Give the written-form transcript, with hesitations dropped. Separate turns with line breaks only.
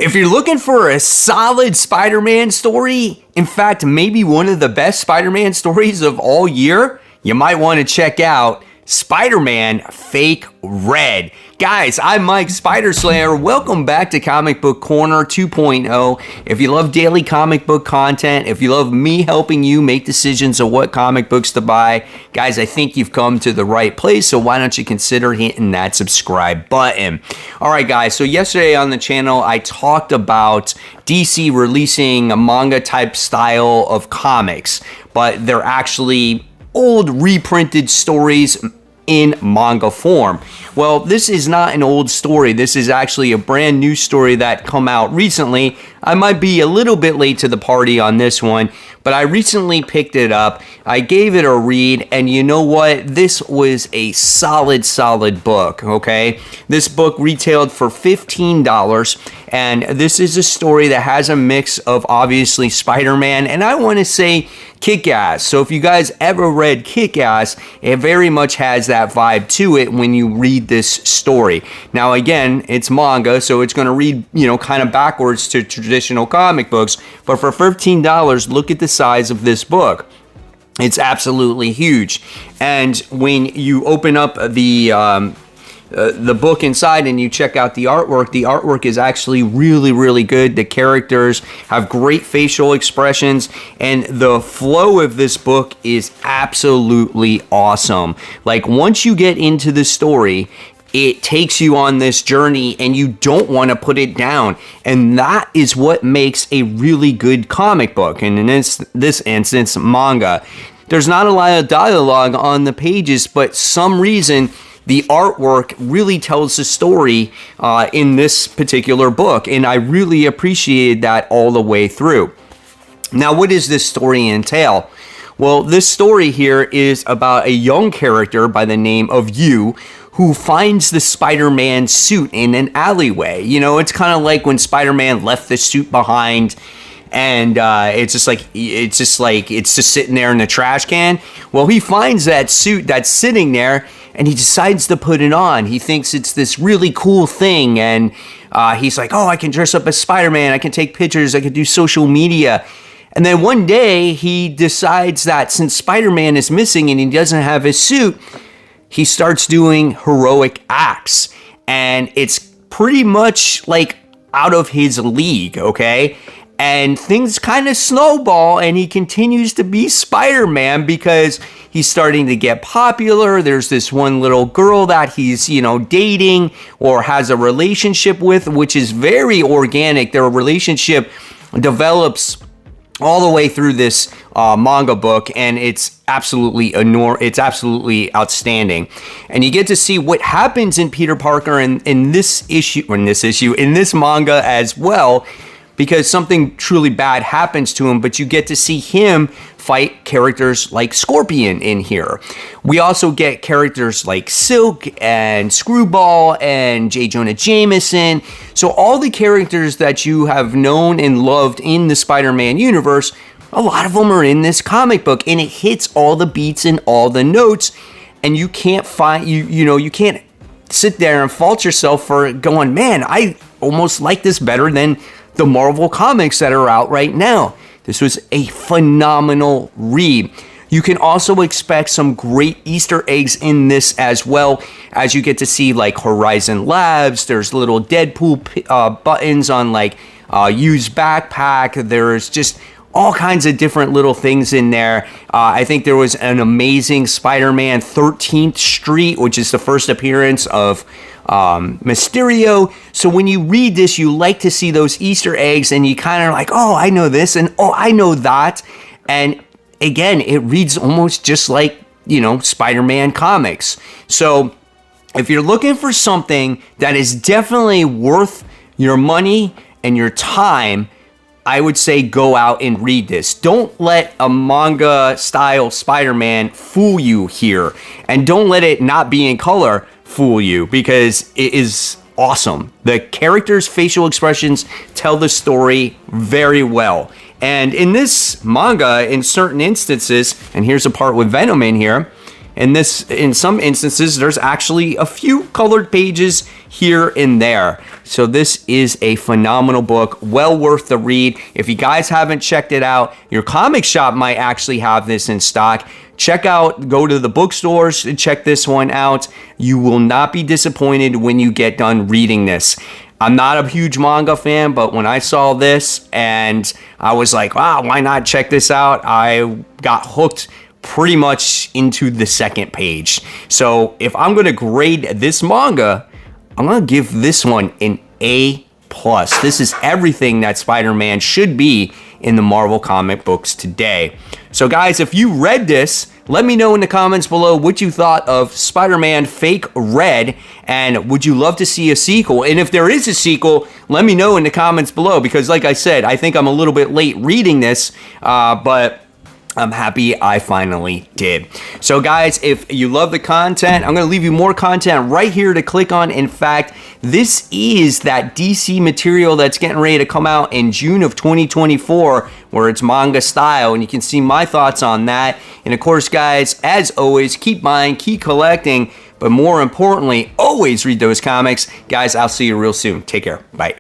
If you're looking for a solid Spider-Man story, in fact, maybe one of the best Spider-Man stories of all year, you might want to check out Spider-Man Fake Red. Guys, I'm Mike Spider-Slayer. Welcome back to Comic Book Corner 2.0. If you love daily comic book content, if you love me helping you make decisions of what comic books to buy, guys, I think you've come to the right place, so why don't you consider hitting that subscribe button. All right, guys, so yesterday on the channel, I talked about DC releasing a manga type style of comics, but they're actually old reprinted stories in manga form. Well, this is not an old story. This is actually a brand new story that come out recently. I might be a little bit late to the party on this one, but I recently picked it up. I gave it a read, and you know what? This was a solid book, okay? This book retailed for $15, and this is a story that has a mix of obviously Spider-Man, and I want to say Kick-Ass. So if you guys ever read Kick-Ass, it very much has that vibe to it when you read this story. Now again, it's manga, so it's going to read, kind of backwards to traditional comic books, but for $15, look at the size of this book. It's absolutely huge. And when you open up the book inside and you check out the artwork is actually really good. The characters have great facial expressions, and the flow of this book is absolutely awesome. Like, once you get into the story, it takes you on this journey and you don't want to put it down. And that is what makes a really good comic book. And in this instance, manga. There's not a lot of dialogue on the pages, but some reason the artwork really tells the story in this particular book. And I really appreciated that all the way through. Now, what does this story entail? Well, this story here is about a young character by the name of Yu, who finds the Spider-Man suit in an alleyway. It's kind of like when Spider-Man left the suit behind, and it's just sitting there in the trash can. Well, he finds that suit that's sitting there, and he decides to put it on. He thinks it's this really cool thing, and he's like, oh, I can dress up as Spider-Man, I can take pictures, I can do social media. And then one day, he decides that since Spider-Man is missing and he doesn't have his suit, he starts doing heroic acts. And it's pretty much like out of his league, okay? And things kind of snowball, and he continues to be Spider-Man because he's starting to get popular. There's this one little girl that he's, dating or has a relationship with, which is very organic. Their relationship develops all the way through this manga book, and it's absolutely outstanding. And you get to see what happens in Peter Parker in this manga as well, because something truly bad happens to him, but you get to see him fight characters like Scorpion in here. We also get characters like Silk and Screwball and J. Jonah Jameson. So all the characters that you have known and loved in the Spider-Man universe, a lot of them are in this comic book, and it hits all the beats and all the notes, and you can't you can't sit there and fault yourself for going, man, I almost like this better than the Marvel comics that are out right now. This was a phenomenal read. You can also expect some great Easter eggs in this, as well as you get to see like Horizon Labs. There's little Deadpool buttons on like Yu's backpack. There's just all kinds of different little things in there. I think there was an amazing Spider-Man 13th Street, which is the first appearance of Mysterio. So when you read this, you like to see those Easter eggs, and you kind of like, oh, I know this, and oh, I know that. And again, it reads almost just like, Spider-Man comics. So if you're looking for something that is definitely worth your money and your time, I would say go out and read this. Don't let a manga style Spider-Man fool you here, and don't let it not be in color fool you, because it is awesome. The characters' facial expressions tell the story very well. And in this manga, in certain instances, and here's a part with Venom in here, in some instances, there's actually a few colored pages here and there. So this is a phenomenal book, well worth the read. If you guys haven't checked it out, your comic shop might actually have this in stock. Go to the bookstores and check this one out. You will not be disappointed when you get done reading this. I'm not a huge manga fan, but when I saw this and I was like, wow, why not check this out? I got hooked pretty much into the second page. So if I'm going to grade this manga, I'm going to give this one an A+. This is everything that Spider-Man should be in the Marvel comic books today. So guys, if you read this, let me know in the comments below what you thought of Spider-Man Fake Red, and would you love to see a sequel? And if there is a sequel, let me know in the comments below, because like I said, I think I'm a little bit late reading this, but I'm happy I finally did. So guys, if you love the content, I'm going to leave you more content right here to click on. In fact, this is that DC material that's getting ready to come out in June of 2024, where it's manga style, and you can see my thoughts on that. And of course, guys, as always, keep buying, keep collecting, but more importantly, always read those comics. Guys, I'll see you real soon. Take care. Bye.